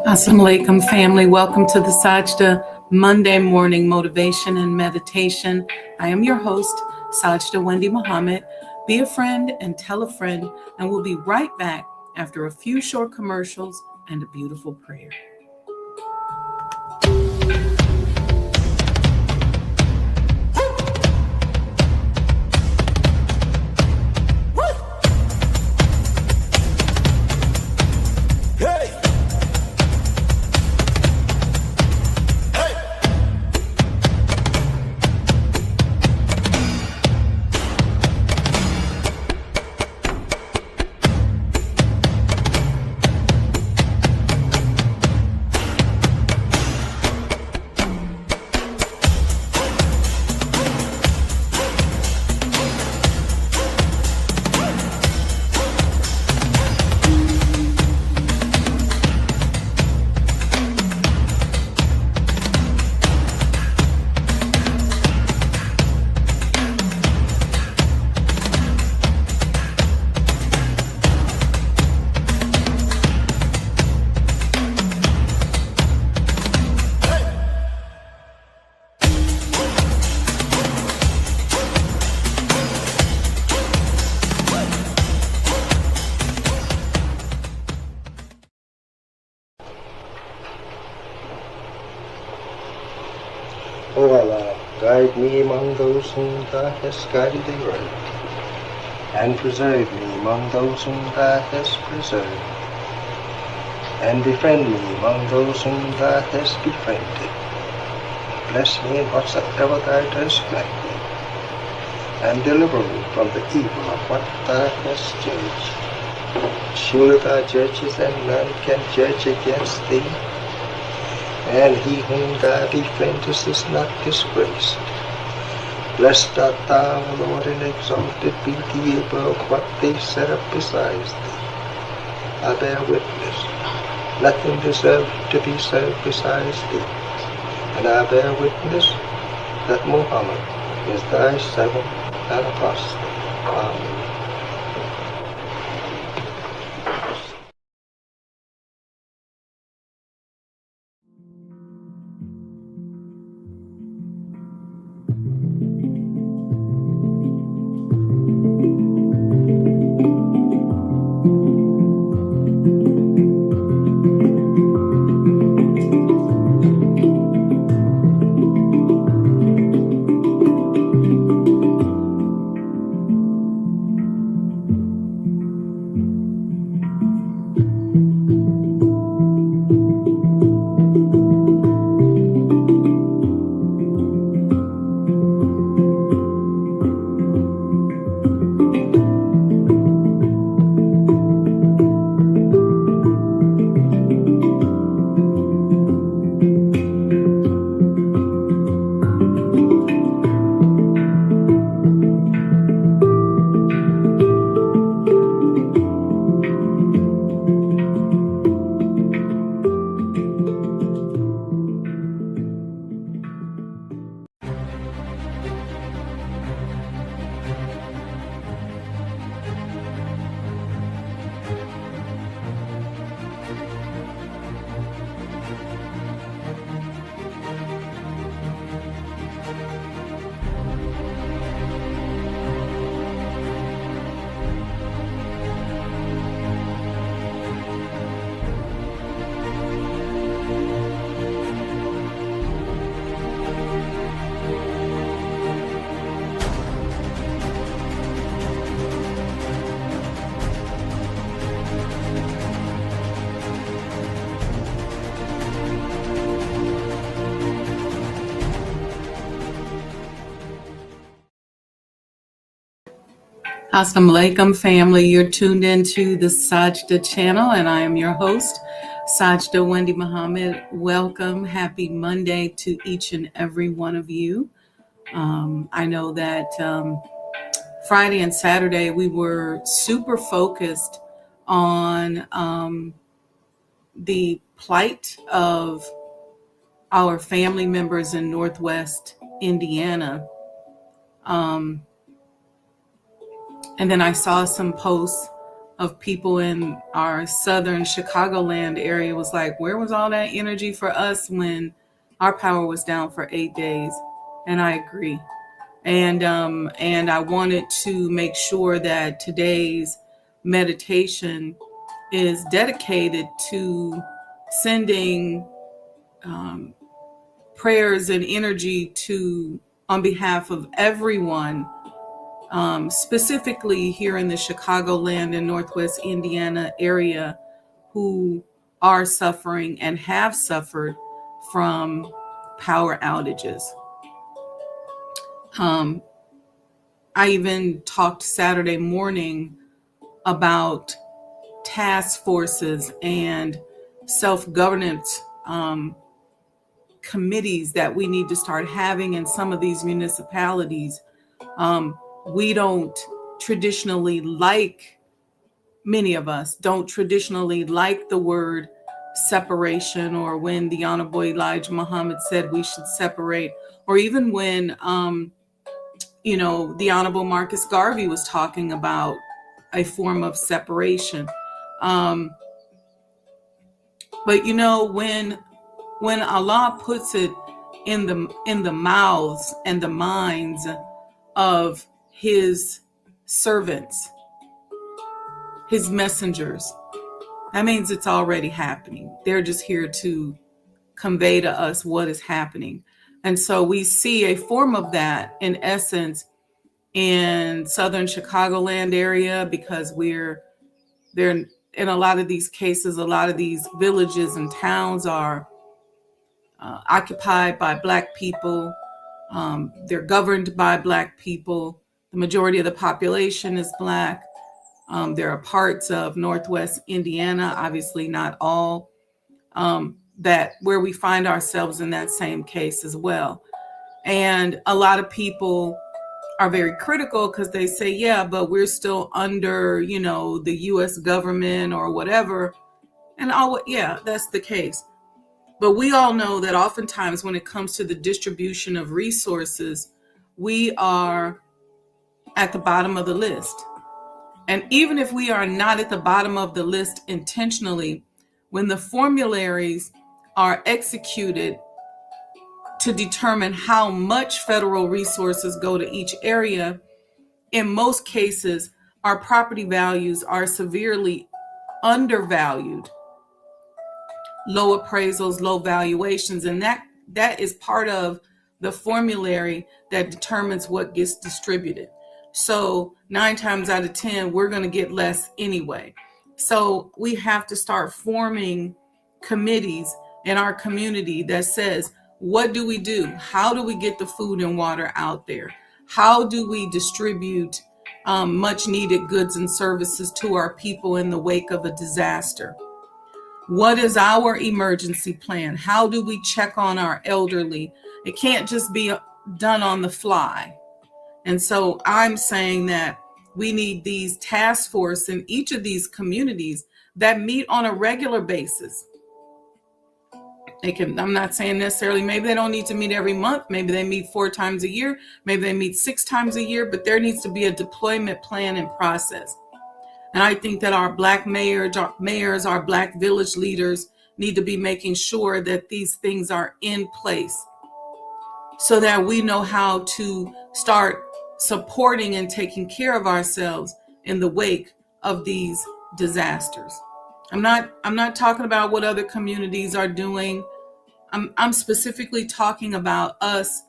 Assalamu alaikum, family. Welcome to the Sajdah Monday morning motivation and meditation. I am your host, Sajdah Wendy Muhammad. Be a friend and tell a friend, and we'll be right back after a few short commercials and a beautiful prayer. O Allah, guide me among those whom Thou hast guided aright, and preserve me among those whom Thou hast preserved, and befriend me among those whom Thou hast befriended. Bless me in whatsoever Thou dost grant me, and deliver me from the evil of what Thou hast judged. Surely Thou judgest, and none can judge against Thee, and he whom Thou befriendest is not disgraced. Blessed art Thou, O Lord, and exalted be Thee above what they set up besides Thee. I bear witness, nothing deserves to be served besides Thee, and I bear witness that Muhammad is Thy servant and apostle. Amen. Assalamu alaikum, family. You're tuned into the Sajdah channel, and I am your host, Sajdah Wendy Muhammad. Welcome. Happy Monday to each and every one of you. I know that Friday and Saturday we were super focused on the plight of our family members in Northwest Indiana. And then I saw some posts of people in our southern Chicagoland area was like, where was all that energy for us when our power was down for 8 days? And I agree. And I wanted to make sure that today's meditation is dedicated to sending prayers and energy to on behalf of everyone, specifically here in the Chicagoland and Northwest Indiana area, who are suffering and have suffered from power outages. I even talked Saturday morning about task forces and self-governance committees that we need to start having in some of these municipalities. We don't traditionally like, many of us don't traditionally like the word separation, or when the Honorable Elijah Muhammad said we should separate, or even when, the Honorable Marcus Garvey was talking about a form of separation. But when Allah puts it in the mouths and the minds of his servants, his messengers, that means it's already happening. They're just here to convey to us what is happening. And so we see a form of that in essence in southern Chicagoland area, because they're in a lot of these cases, a lot of these villages and towns are occupied by Black people. They're governed by Black people. The majority of the population is Black. There are parts of Northwest Indiana, obviously not all, that where we find ourselves in that same case as well. And a lot of people are very critical because they say, yeah, but we're still under, the US government or whatever. And yeah, that's the case. But we all know that oftentimes when it comes to the distribution of resources, we are at the bottom of the list. And even if we are not at the bottom of the list intentionally, when the formularies are executed to determine how much federal resources go to each area, in most cases, our property values are severely undervalued. Low appraisals, low valuations, and that is part of the formulary that determines what gets distributed. So 9 times out of 10, we're going to get less anyway. So we have to start forming committees in our community that says, what do we do? How do we get the food and water out there? How do we distribute much needed goods and services to our people in the wake of a disaster? What is our emergency plan? How do we check on our elderly? It can't just be done on the fly. And so I'm saying that we need these task force in each of these communities that meet on a regular basis. I'm not saying necessarily, maybe they don't need to meet every month. Maybe they meet 4 times a year. Maybe they meet 6 times a year, but there needs to be a deployment plan and process. And I think that our Black mayors, our Black village leaders need to be making sure that these things are in place so that we know how to start supporting and taking care of ourselves in the wake of these disasters. I'm not talking about what other communities are doing. I'm specifically talking about us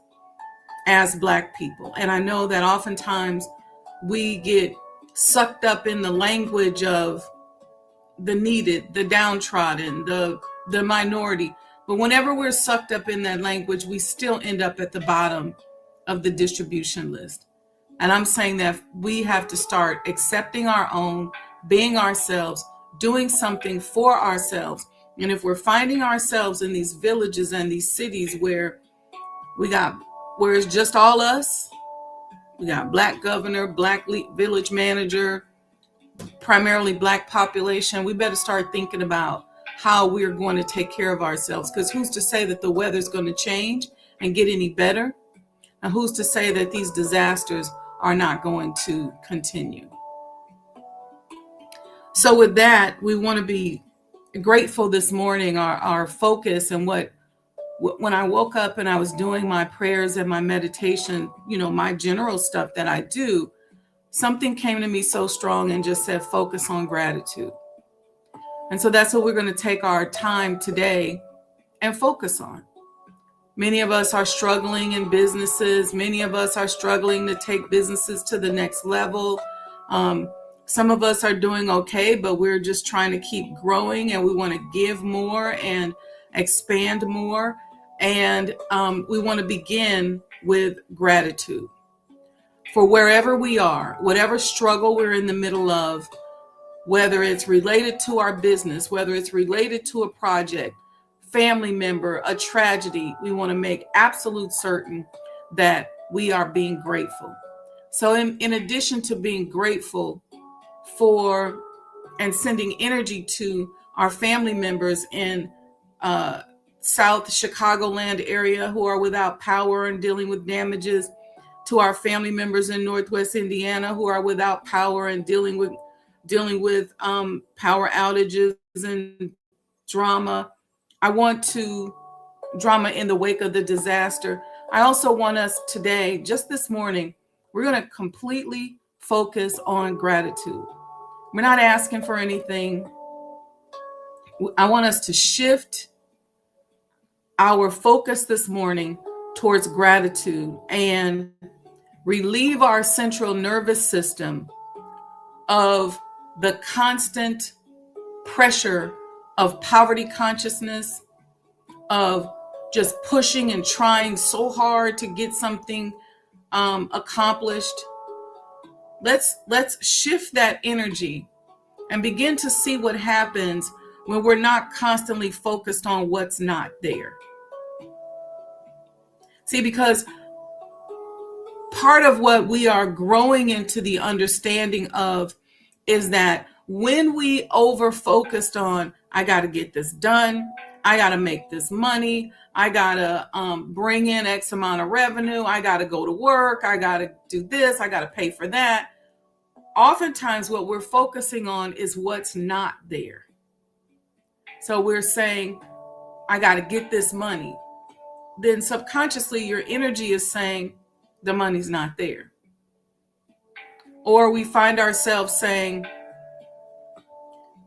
as Black people. And I know that oftentimes we get sucked up in the language of the needed, the downtrodden, the minority. But whenever we're sucked up in that language, we still end up at the bottom of the distribution list. And I'm saying that we have to start accepting our own, being ourselves, doing something for ourselves. And if we're finding ourselves in these villages and these cities where it's just all us, we got Black governor, Black village manager, primarily Black population, we better start thinking about how we're going to take care of ourselves. Because who's to say that the weather's going to change and get any better? And who's to say that these disasters are not going to continue? So with that, we want to be grateful this morning. Our focus and when I woke up and I was doing my prayers and my meditation, my general stuff that I do, something came to me so strong and just said, focus on gratitude. And so that's what we're going to take our time today and focus on. Many of us are struggling in businesses. Many of us are struggling to take businesses to the next level. Some of us are doing okay, but we're just trying to keep growing, and we want to give more and expand more. And we want to begin with gratitude for wherever we are, whatever struggle we're in the middle of, whether it's related to our business, whether it's related to a project, family member, a tragedy. We want to make absolute certain that we are being grateful. So in addition to being grateful for and sending energy to our family members in South Chicagoland area who are without power and dealing with damages, to our family members in Northwest Indiana who are without power and dealing with power outages and drama. Drama in the wake of the disaster. I also want us today, just this morning, we're going to completely focus on gratitude. We're not asking for anything. I want us to shift our focus this morning towards gratitude and relieve our central nervous system of the constant pressure of poverty consciousness, of just pushing and trying so hard to get something accomplished. Let's shift that energy and begin to see what happens when we're not constantly focused on what's not there. See, because part of what we are growing into the understanding of is that when we over focused on, I got to get this done, I got to make this money, I got to bring in X amount of revenue, I got to go to work, I got to do this, I got to pay for that. Oftentimes what we're focusing on is what's not there. So we're saying, I got to get this money. Then subconsciously your energy is saying the money's not there. Or we find ourselves saying,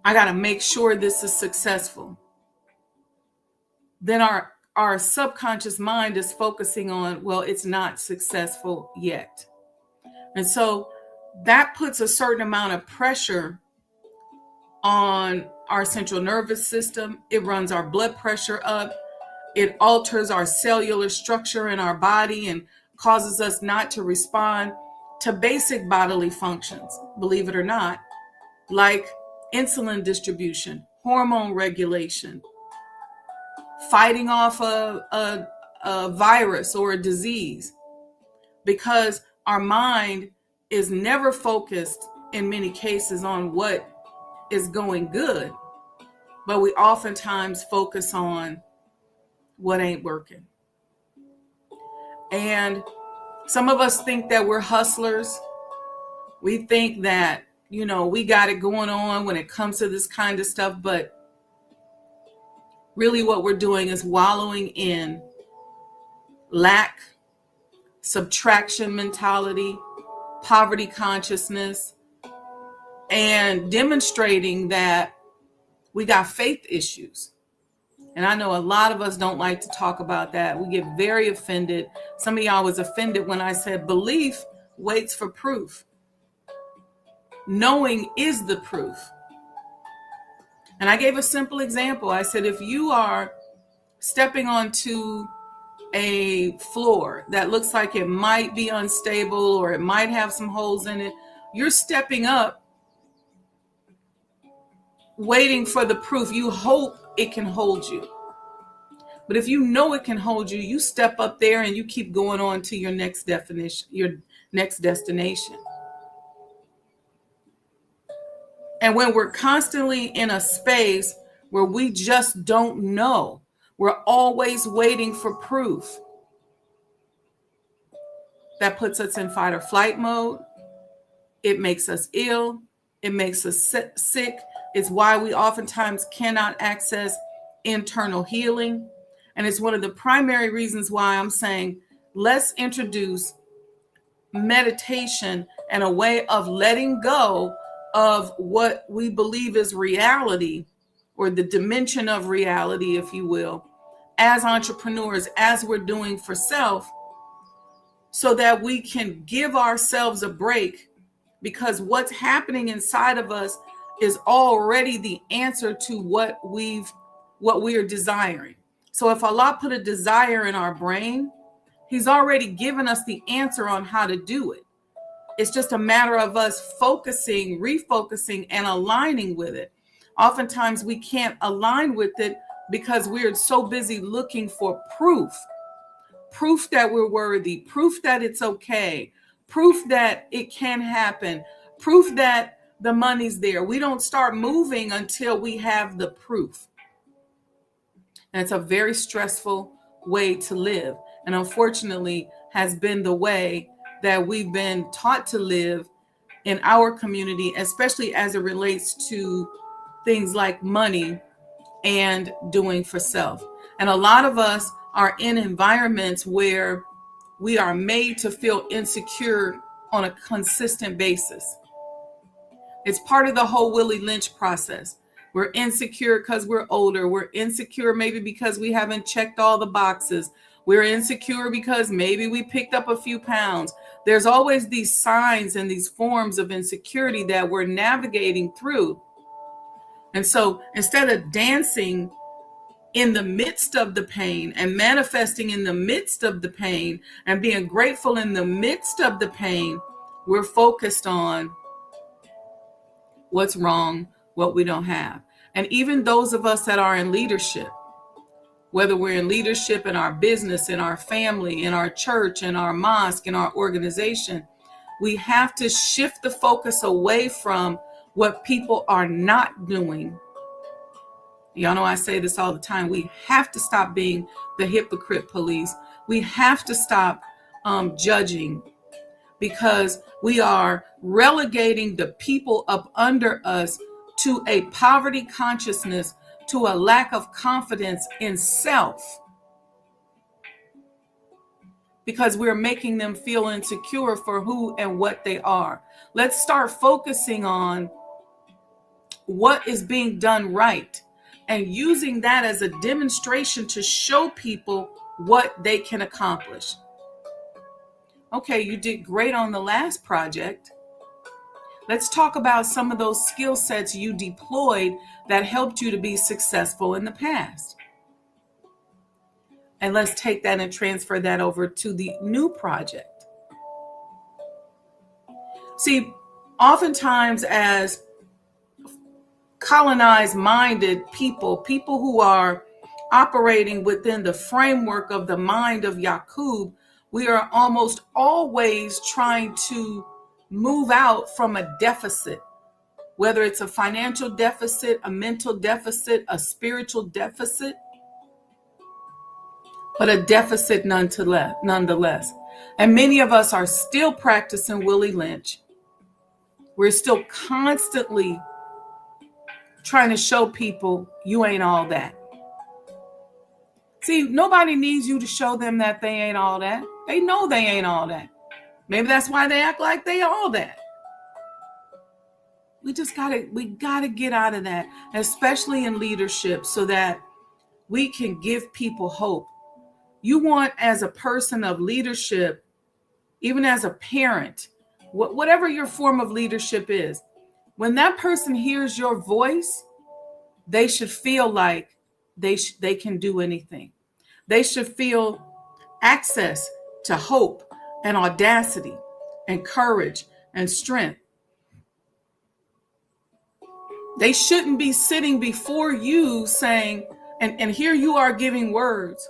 I got to make sure this is successful. Then our subconscious mind is focusing on, well, it's not successful yet. And so that puts a certain amount of pressure on our central nervous system. It runs our blood pressure up. It alters our cellular structure in our body and causes us not to respond to basic bodily functions, believe it or not, like insulin distribution, hormone regulation, fighting off a virus or a disease, because our mind is never focused in many cases on what is going good, but we oftentimes focus on what ain't working. And some of us think that we're hustlers. We think that, we got it going on when it comes to this kind of stuff, but really what we're doing is wallowing in lack, subtraction mentality, poverty consciousness, and demonstrating that we got faith issues. And I know a lot of us don't like to talk about that. We get very offended. Some of y'all was offended when I said belief waits for proof. Knowing is the proof. And I gave a simple example. I said, if you are stepping onto a floor that looks like it might be unstable or it might have some holes in it, you're stepping up, waiting for the proof. You hope it can hold you. But if you know it can hold you, you step up there and you keep going on to your next destination. And when we're constantly in a space where we just don't know, we're always waiting for proof. That puts us in fight or flight mode. It makes us ill. It makes us sick. It's why we oftentimes cannot access internal healing. And it's one of the primary reasons why I'm saying let's introduce meditation and a way of letting go of what we believe is reality, or the dimension of reality, if you will, as entrepreneurs, as we're doing for self, so that we can give ourselves a break, because what's happening inside of us is already the answer to what we are desiring. So if Allah put a desire in our brain, He's already given us the answer on how to do it. It's just a matter of us focusing, refocusing, and aligning with it. Oftentimes we can't align with it because we're so busy looking for proof that we're worthy, proof that it's okay, proof that it can happen, proof that the money's there. We don't start moving until we have the proof. And it's a very stressful way to live. And unfortunately has been the way that we've been taught to live in our community, especially as it relates to things like money and doing for self. And a lot of us are in environments where we are made to feel insecure on a consistent basis. It's part of the whole Willie Lynch process. We're insecure because we're older. We're insecure maybe because we haven't checked all the boxes. We're insecure because maybe we picked up a few pounds. There's always these signs and these forms of insecurity that we're navigating through. And so instead of dancing in the midst of the pain and manifesting in the midst of the pain and being grateful in the midst of the pain, we're focused on what's wrong, what we don't have. And even those of us that are in leadership, whether we're in leadership in our business, in our family, in our church, in our mosque, in our organization, we have to shift the focus away from what people are not doing. Y'all know I say this all the time. We have to stop being the hypocrite police. We have to stop judging, because we are relegating the people up under us to a poverty consciousness, to a lack of confidence in self, because we're making them feel insecure for who and what they are. Let's start focusing on what is being done right and using that as a demonstration to show people what they can accomplish. Okay, you did great on the last project. Let's talk about some of those skill sets you deployed that helped you to be successful in the past. And let's take that and transfer that over to the new project. See, oftentimes as colonized-minded people who are operating within the framework of the mind of Yaqub, we are almost always trying to move out from a deficit, whether it's a financial deficit, a mental deficit, a spiritual deficit, but a deficit nonetheless. And many of us are still practicing Willie Lynch. We're still constantly trying to show people you ain't all that. See, nobody needs you to show them that they ain't all that. They know they ain't all that. Maybe that's why they act like they all that. We gotta get out of that, especially in leadership, so that we can give people hope. You want, as a person of leadership, even as a parent, whatever your form of leadership is, when that person hears your voice, they should feel like they can do anything. They should feel access to hope and audacity and courage and strength. They shouldn't be sitting before you saying, and here you are giving words,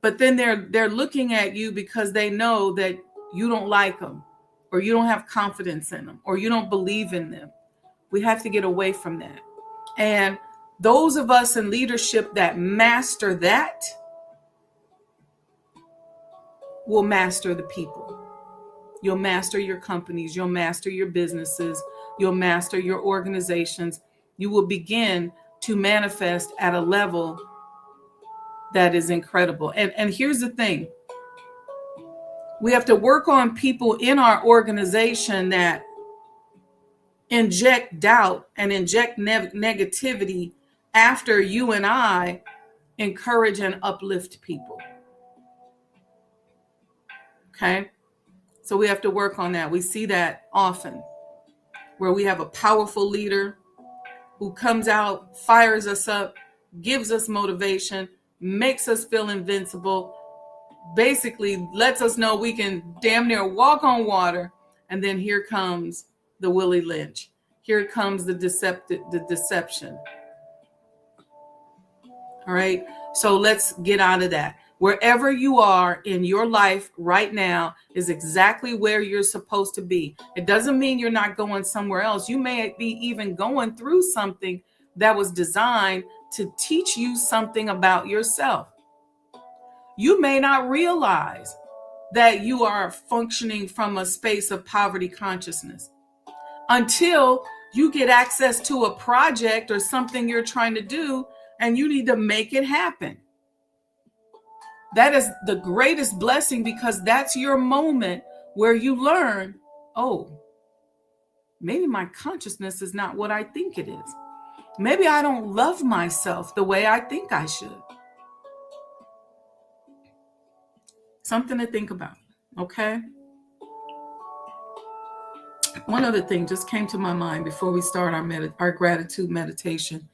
but then they're looking at you because they know that you don't like them, or you don't have confidence in them, or you don't believe in them. We have to get away from that. And those of us in leadership that master that will master the people. You'll master your companies. You'll master your businesses. you'll master your organizations. You will begin to manifest at a level that is incredible. And here's the thing. We have to work on people in our organization that inject doubt and inject negativity after you and I encourage and uplift people. Okay? So we have to work on that. We see that often where we have a powerful leader who comes out, fires us up, gives us motivation, makes us feel invincible, basically lets us know we can damn near walk on water. And then here comes the Willie Lynch. Here comes the deception. All right. So let's get out of that. Wherever you are in your life right now is exactly where you're supposed to be. It doesn't mean you're not going somewhere else. You may be even going through something that was designed to teach you something about yourself. You may not realize that you are functioning from a space of poverty consciousness until you get access to a project or something you're trying to do and you need to make it happen. That is the greatest blessing because that's your moment where you learn, oh, maybe my consciousness is not what I think it is. Maybe I don't love myself the way I think I should. Something to think about, okay? One other thing just came to my mind before we start our gratitude meditation.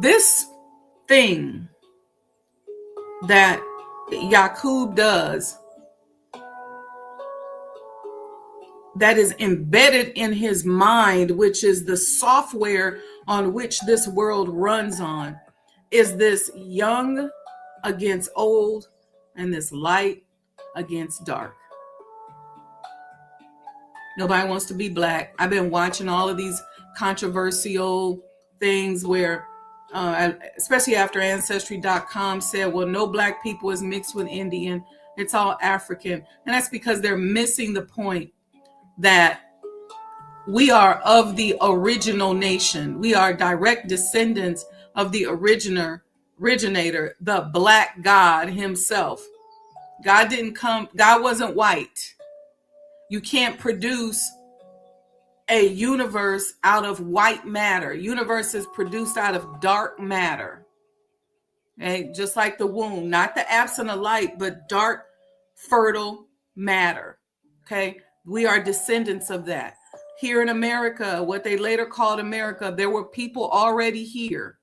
This thing that Yaqub does that is embedded in his mind, which is the software on which this world runs on, is this young against old and this light against dark. Nobody wants to be black. I've been watching all of these controversial things where, especially after Ancestry.com said, well, no black people is mixed with Indian. It's all African. And that's because they're missing the point that we are of the original nation. We are direct descendants of the originator, the black God himself. God wasn't white. You can't produce a universe out of white matter. Universe is produced out of dark matter. Okay? Just like the womb, not the absence of light, but dark, fertile matter. Okay? We are descendants of that. Here in America, what they later called America, there were people already here.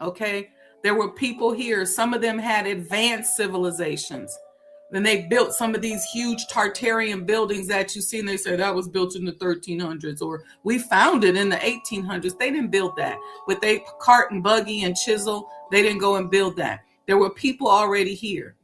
Okay? There were people here. Some of them had advanced civilizations. Then they built some of these huge Tartarian buildings that you see, and they say that was built in the 1300s, or we found it in the 1800s. They didn't build that. With they cart and buggy and chisel, they didn't go and build that. There were people already here.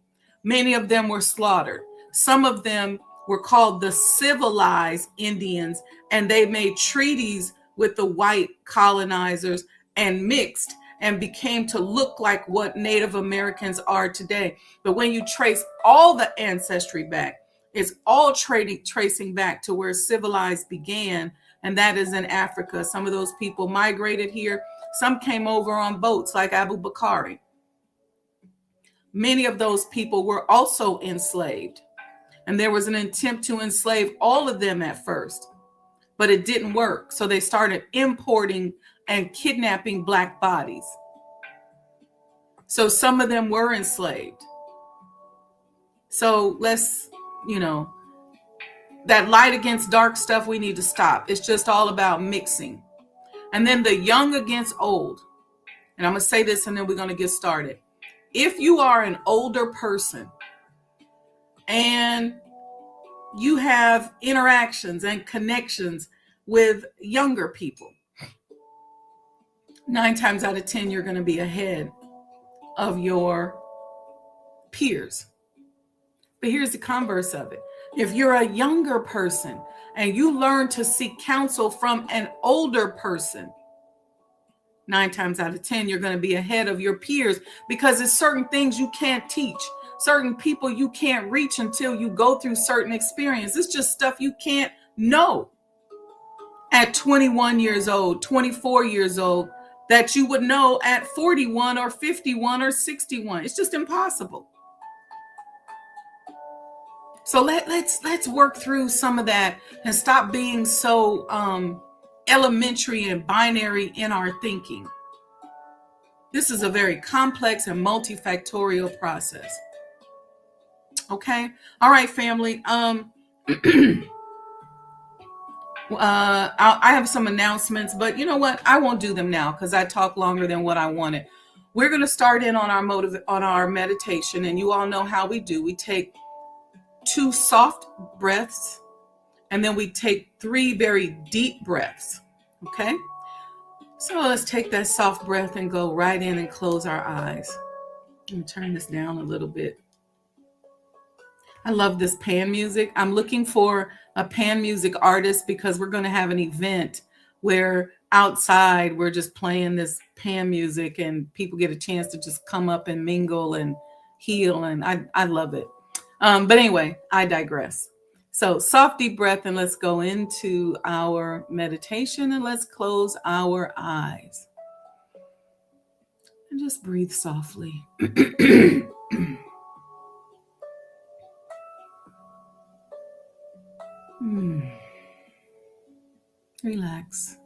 Many of them were slaughtered. Some of them were called the civilized Indians, and they made treaties with the white colonizers and mixed and became to look like what Native Americans are today. But when you trace all the ancestry back, it's all tracing back to where civilized began, and that is in Africa. Some of those people migrated here. Some came over on boats like Abu Bakari. Many of those people were also enslaved, and there was an attempt to enslave all of them at first, but it didn't work. So they started importing and kidnapping black bodies. So some of them were enslaved. So let's, that light against dark stuff, we need to stop. It's just all about mixing. And then the young against old. And I'm going to say this and then we're going to get started. If you are an older person and you have interactions and connections with younger people, 9 times out of 10, you're going to be ahead of your peers. But here's the converse of it. If you're a younger person and you learn to seek counsel from an older person, 9 times out of 10, you're going to be ahead of your peers because there's certain things you can't teach. certain people you can't reach until you go through certain experience. It's just stuff you can't know at 21 years old, 24 years old, that you would know at 41 or 51 or 61. It's just impossible. So let's work through some of that and stop being so elementary and binary in our thinking. This is a very complex and multifactorial process. Okay. All right, family. I have some announcements, but you know what? I won't do them now because I talk longer than what I wanted. We're going to start in on our meditation, and you all know how we do. We take 2 soft breaths, and then we take 3 very deep breaths. Okay? So let's take that soft breath and go right in and close our eyes. Let me turn this down a little bit. I love this pan music. I'm looking for a pan music artist because we're going to have an event where outside we're just playing this pan music and people get a chance to just come up and mingle and heal. And I love it. But anyway, I digress. So soft deep breath, and let's go into our meditation, and let's close our eyes and just breathe softly. Relax.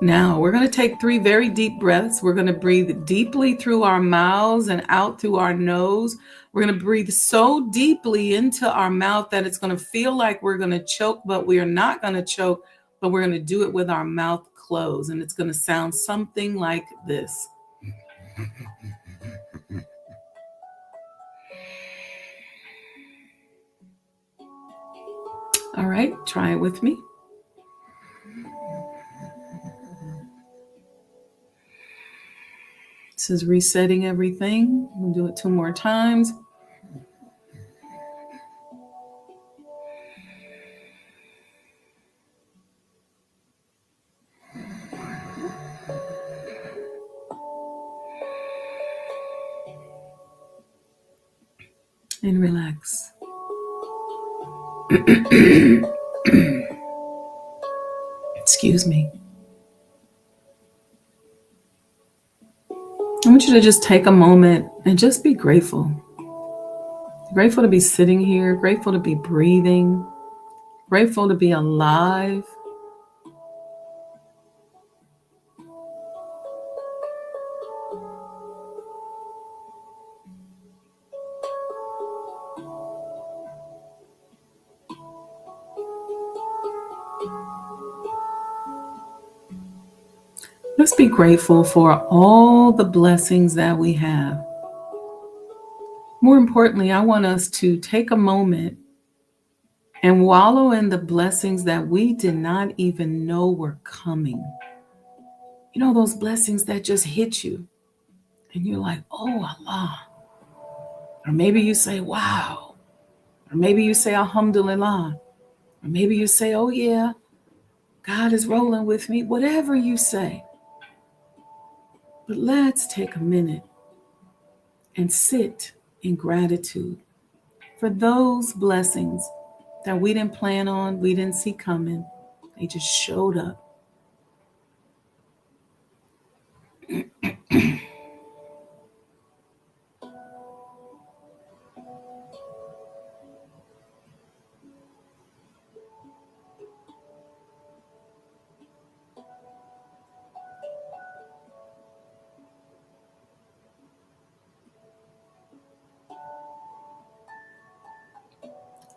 Now we're going to take 3 very deep breaths. We're going to breathe deeply through our mouths and out through our nose. We're going to breathe so deeply into our mouth that it's going to feel like we're going to choke, but we are not going to choke, but we're going to do it with our mouth closed. And it's going to sound something like this. All right, try it with me. This is resetting everything. We'll do it 2 more times. And relax. Excuse me. I want you to just take a moment and just be grateful. Grateful to be sitting here, grateful to be breathing, grateful to be alive. Let's be grateful for all the blessings that we have. More importantly, I want us to take a moment and wallow in the blessings that we did not even know were coming. You know, those blessings that just hit you and you're like, oh, Allah. Or maybe you say, wow. Or maybe you say, alhamdulillah. Or maybe you say, oh yeah, God is rolling with me. Whatever you say. But let's take a minute and sit in gratitude for those blessings that we didn't plan on, we didn't see coming. They just showed up.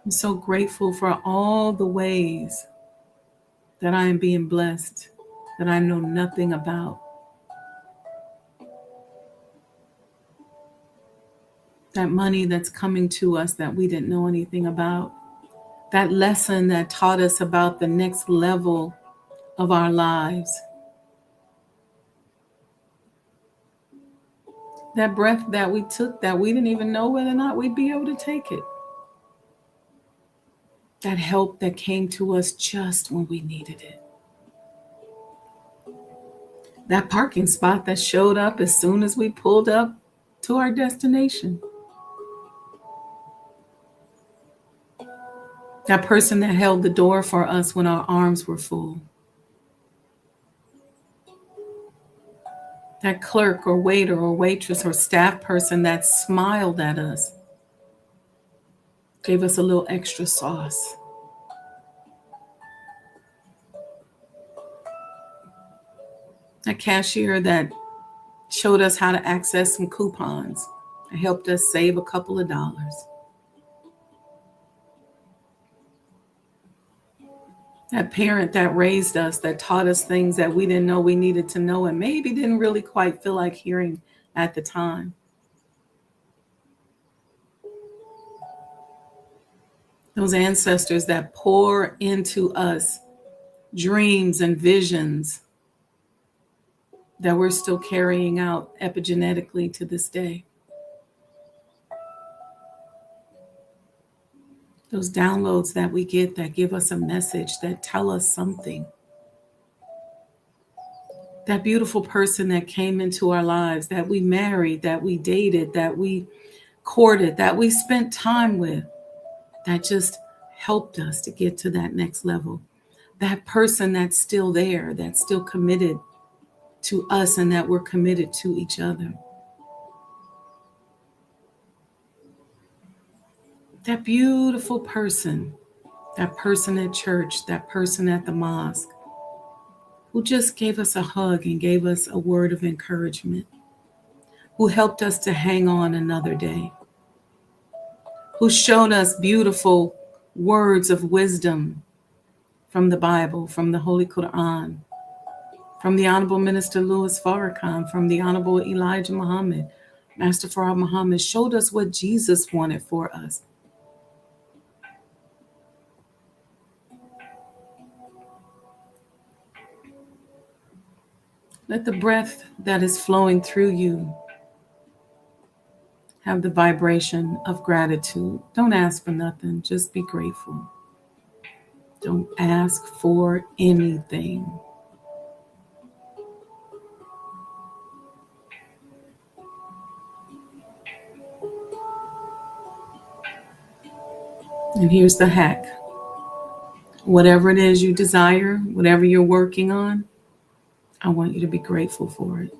I'm so grateful for all the ways that I am being blessed that I know nothing about. That money that's coming to us that we didn't know anything about. That lesson that taught us about the next level of our lives. That breath that we took that we didn't even know whether or not we'd be able to take it. That help that came to us just when we needed it. That parking spot that showed up as soon as we pulled up to our destination. That person that held the door for us when our arms were full. That clerk or waiter or waitress or staff person that smiled at us, gave us a little extra sauce. That cashier that showed us how to access some coupons and helped us save a couple of dollars. That parent that raised us, that taught us things that we didn't know we needed to know and maybe didn't really quite feel like hearing at the time. Those ancestors that pour into us dreams and visions that we're still carrying out epigenetically to this day. Those downloads that we get that give us a message, that tell us something. That beautiful person that came into our lives, that we married, that we dated, that we courted, that we spent time with, that just helped us to get to that next level. That person that's still there, that's still committed to us and that we're committed to each other. That beautiful person, that person at church, that person at the mosque, who just gave us a hug and gave us a word of encouragement, who helped us to hang on another day, who showed us beautiful words of wisdom from the Bible, from the Holy Quran, from the Honorable Minister Louis Farrakhan, from the Honorable Elijah Muhammad, Master Farah Muhammad, showed us what Jesus wanted for us. Let the breath that is flowing through you have the vibration of gratitude. Don't ask for nothing. Just be grateful. Don't ask for anything. And here's the hack. Whatever it is you desire, whatever you're working on, I want you to be grateful for it.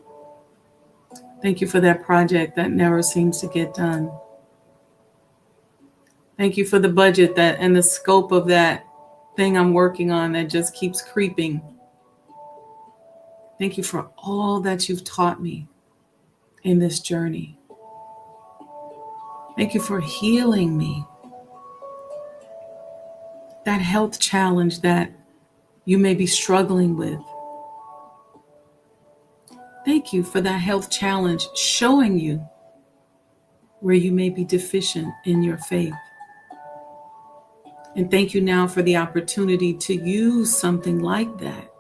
Thank you for that project that never seems to get done. Thank you for the budget that and the scope of that thing I'm working on that just keeps creeping. Thank you for all that you've taught me in this journey. Thank you for healing me. That health challenge that you may be struggling with. Thank you for that health challenge showing you where you may be deficient in your faith. And thank you now for the opportunity to use something like that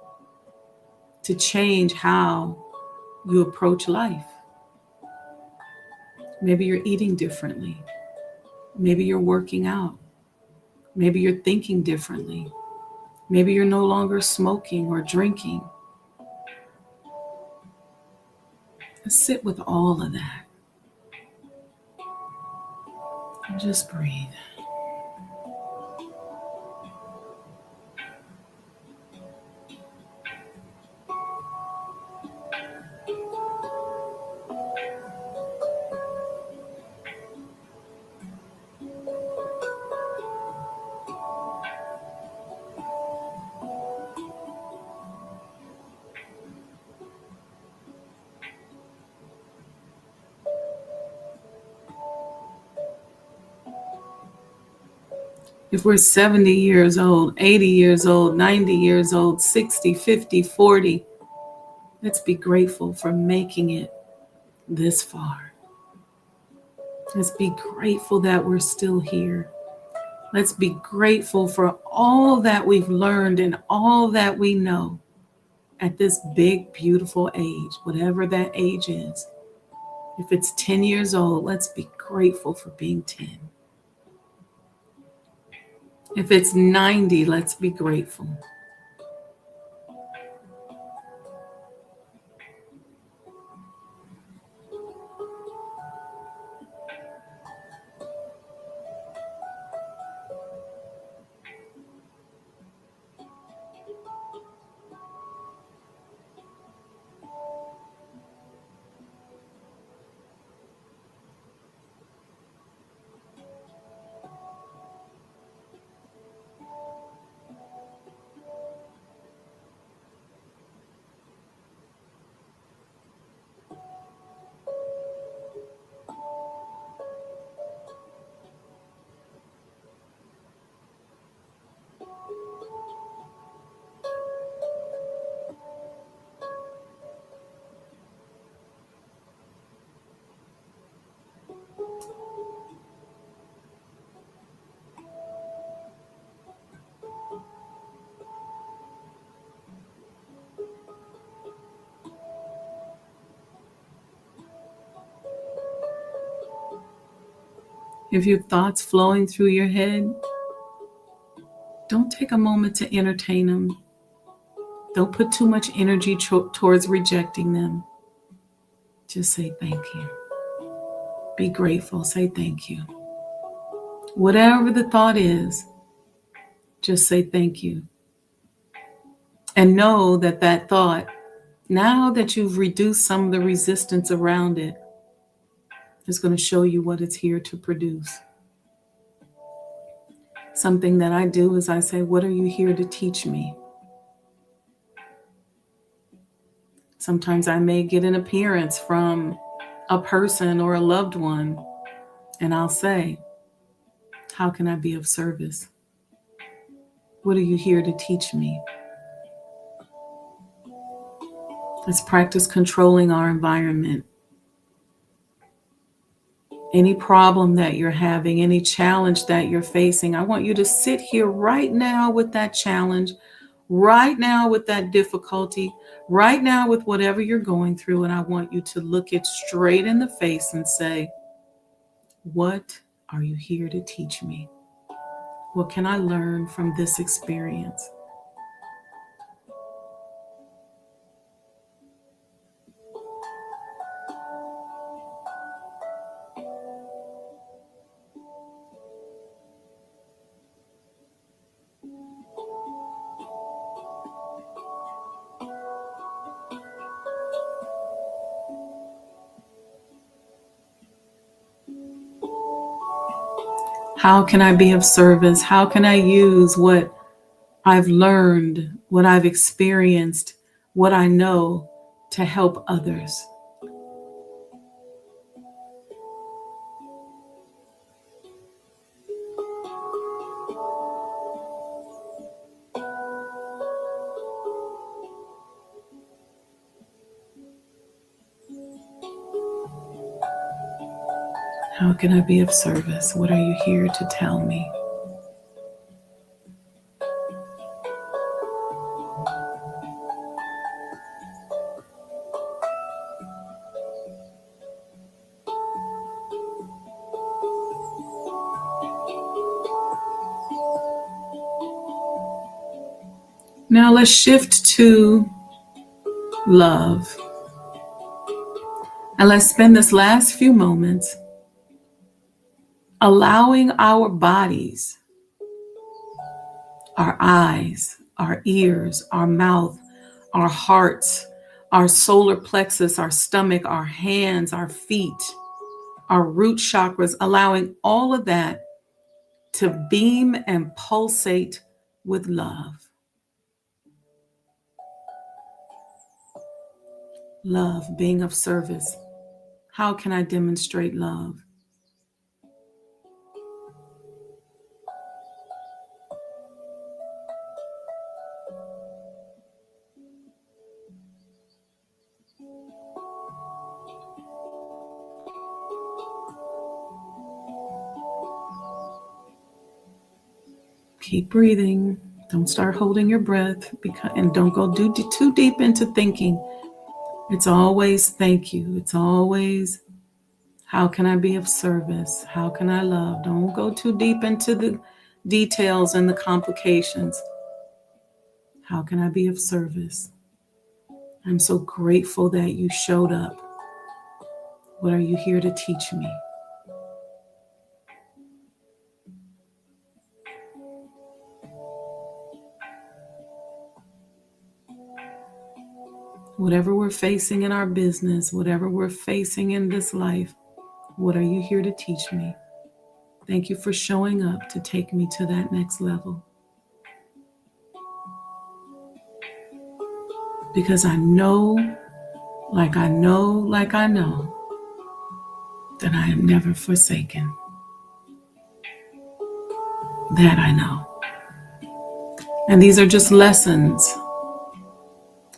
to change how you approach life. Maybe you're eating differently. Maybe you're working out. Maybe you're thinking differently. Maybe you're no longer smoking or drinking. Sit with all of that. And just breathe. If we're 70 years old, 80 years old, 90 years old, 60, 50, 40, let's be grateful for making it this far. Let's be grateful that we're still here. Let's be grateful for all that we've learned and all that we know at this big, beautiful age, whatever that age is. If it's 10 years old, let's be grateful for being 10. If it's 90, let's be grateful. If your thoughts flowing through your head, don't take a moment to entertain them. Don't put too much energy towards rejecting them. Just say thank you. Be grateful. Say thank you. Whatever the thought is, just say thank you. And know that that thought, now that you've reduced some of the resistance around it, is going to show you what it's here to produce. Something that I do is I say, what are you here to teach me? Sometimes I may get an appearance from a person or a loved one, and I'll say, how can I be of service? What are you here to teach me? Let's practice controlling our environment. Any problem that you're having, any challenge that you're facing, I want you to sit here right now with that challenge, right now with that difficulty, right now with whatever you're going through, and I want you to look it straight in the face and say, what are you here to teach me? What can I learn from this experience? How can I be of service? How can I use what I've learned, what I've experienced, what I know to help others? How can I be of service? What are you here to tell me? Now let's shift to love. And let's spend this last few moments allowing our bodies, our eyes, our ears, our mouth, our hearts, our solar plexus, our stomach, our hands, our feet, our root chakras, allowing all of that to beam and pulsate with love. Love, being of service. How can I demonstrate love? Keep breathing. Don't start holding your breath, and don't go too deep into thinking. It's always thank you. It's always how can I be of service? How can I love? Don't go too deep into the details and the complications. How can I be of service? I'm so grateful that you showed up. What are you here to teach me? Whatever we're facing in our business, whatever we're facing in this life, what are you here to teach me? Thank you for showing up to take me to that next level. Because I know that I am never forsaken. That I know. And these are just lessons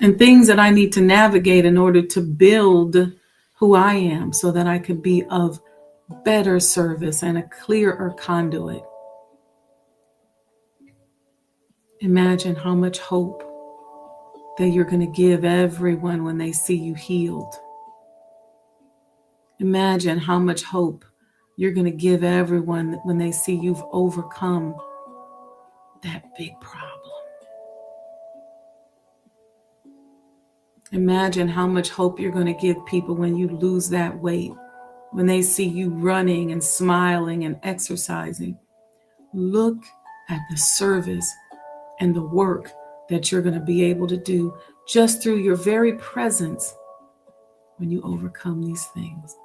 and things that I need to navigate in order to build who I am so that I could be of better service and a clearer conduit. Imagine how much hope that you're going to give everyone when they see you healed. Imagine how much hope you're going to give everyone when they see you've overcome that big problem. Imagine how much hope you're going to give people when you lose that weight, when they see you running and smiling and exercising. Look at the service and the work that you're going to be able to do just through your very presence when you overcome these things.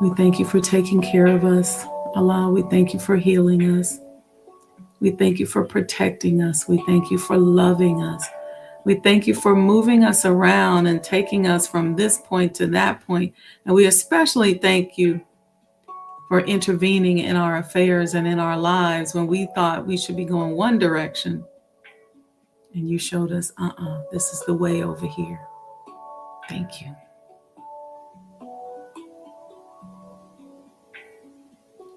We thank you for taking care of us, Allah. We thank you for healing us. We thank you for protecting us. We thank you for loving us. We thank you for moving us around and taking us from this point to that point. And we especially thank you for intervening in our affairs and in our lives when we thought we should be going one direction. And you showed us, this is the way over here. Thank you.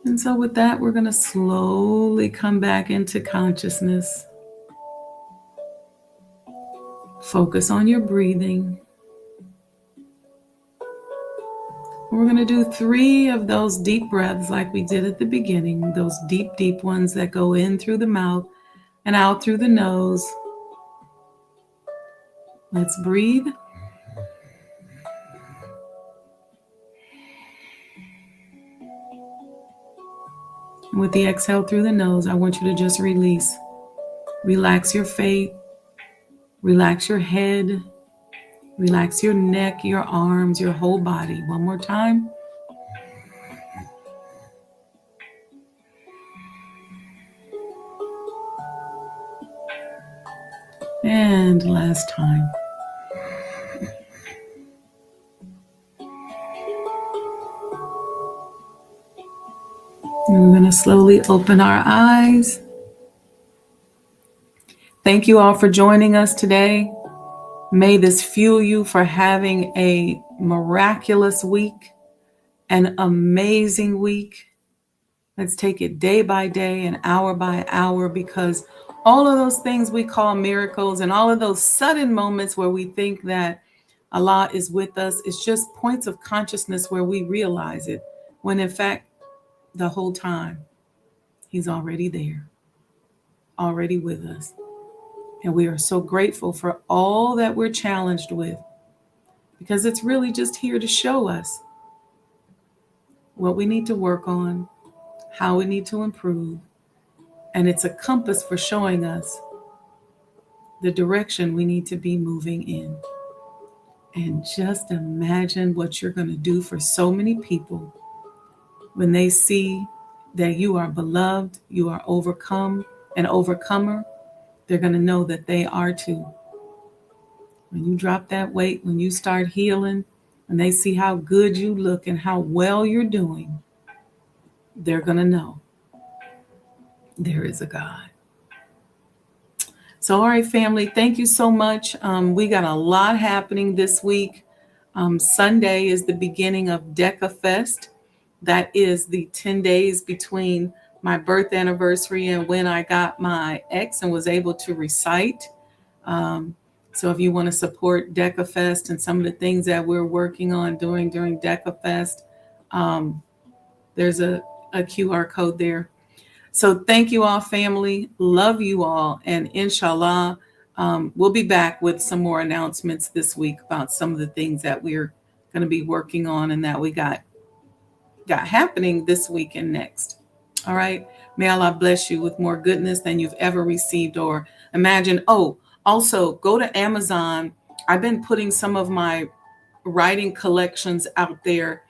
And so with that, we're going to slowly come back into consciousness. Focus on your breathing. We're going to do 3 of those deep breaths like we did at the beginning, those deep, deep ones that go in through the mouth and out through the nose. Let's breathe. And with the exhale through the nose, I want you to just release. Relax your face, relax your head, relax your neck, your arms, your whole body. One more time. And last time. And we're going to slowly open our eyes. Thank you all for joining us today. May this fuel you for having a miraculous week, an amazing week. Let's take it day by day and hour by hour, because all of those things we call miracles and all of those sudden moments where we think that Allah is with us, it's just points of consciousness where we realize it, when in fact, the whole time, He's already there, already with us. And we are so grateful for all that we're challenged with, because it's really just here to show us what we need to work on, how we need to improve. And it's a compass for showing us the direction we need to be moving in. And just imagine what you're going to do for so many people when they see that you are beloved, you are overcome, an overcomer. They're going to know that they are too. When you drop that weight, when you start healing, and they see how good you look and how well you're doing, they're going to know there is a God. So, all right, family, thank you so much. We got a lot happening this week. Sunday is the beginning of Deca Fest. That is the 10 days between my birth anniversary and when I got my X and was able to recite. So if you want to support Deca Fest and some of the things that we're working on during Deca Fest, there's a QR code there. So thank you all, family. Love you all. And inshallah, we'll be back with some more announcements this week about some of the things that we're going to be working on and that we got happening this week and next. All right. May Allah bless you with more goodness than you've ever received or imagined. Oh, also go to Amazon. I've been putting some of my writing collections out there,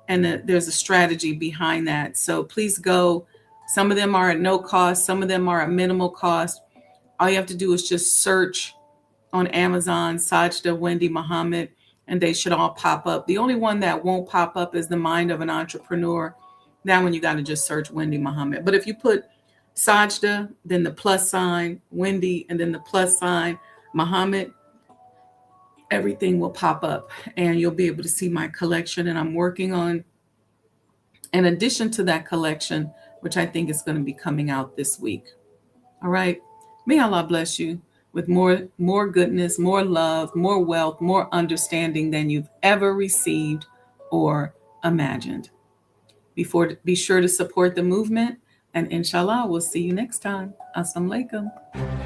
and there's a strategy behind that. So please go. Some of them are at no cost. Some of them are at minimal cost. All you have to do is just search on Amazon, Sajdah Wendy Muhammad, and they should all pop up. The only one that won't pop up is The Mind of an Entrepreneur. That one you got to just search Wendy Muhammad. But if you put Sajdah, then the plus sign, Wendy, and then the plus sign, Muhammad, everything will pop up and you'll be able to see my collection. And I'm working on, in addition to that collection, which I think is going to be coming out this week. All right. May Allah bless you with more goodness, more love, more wealth, more understanding than you've ever received or imagined. Be sure to support the movement, and inshallah, we'll see you next time. Assalamu alaikum.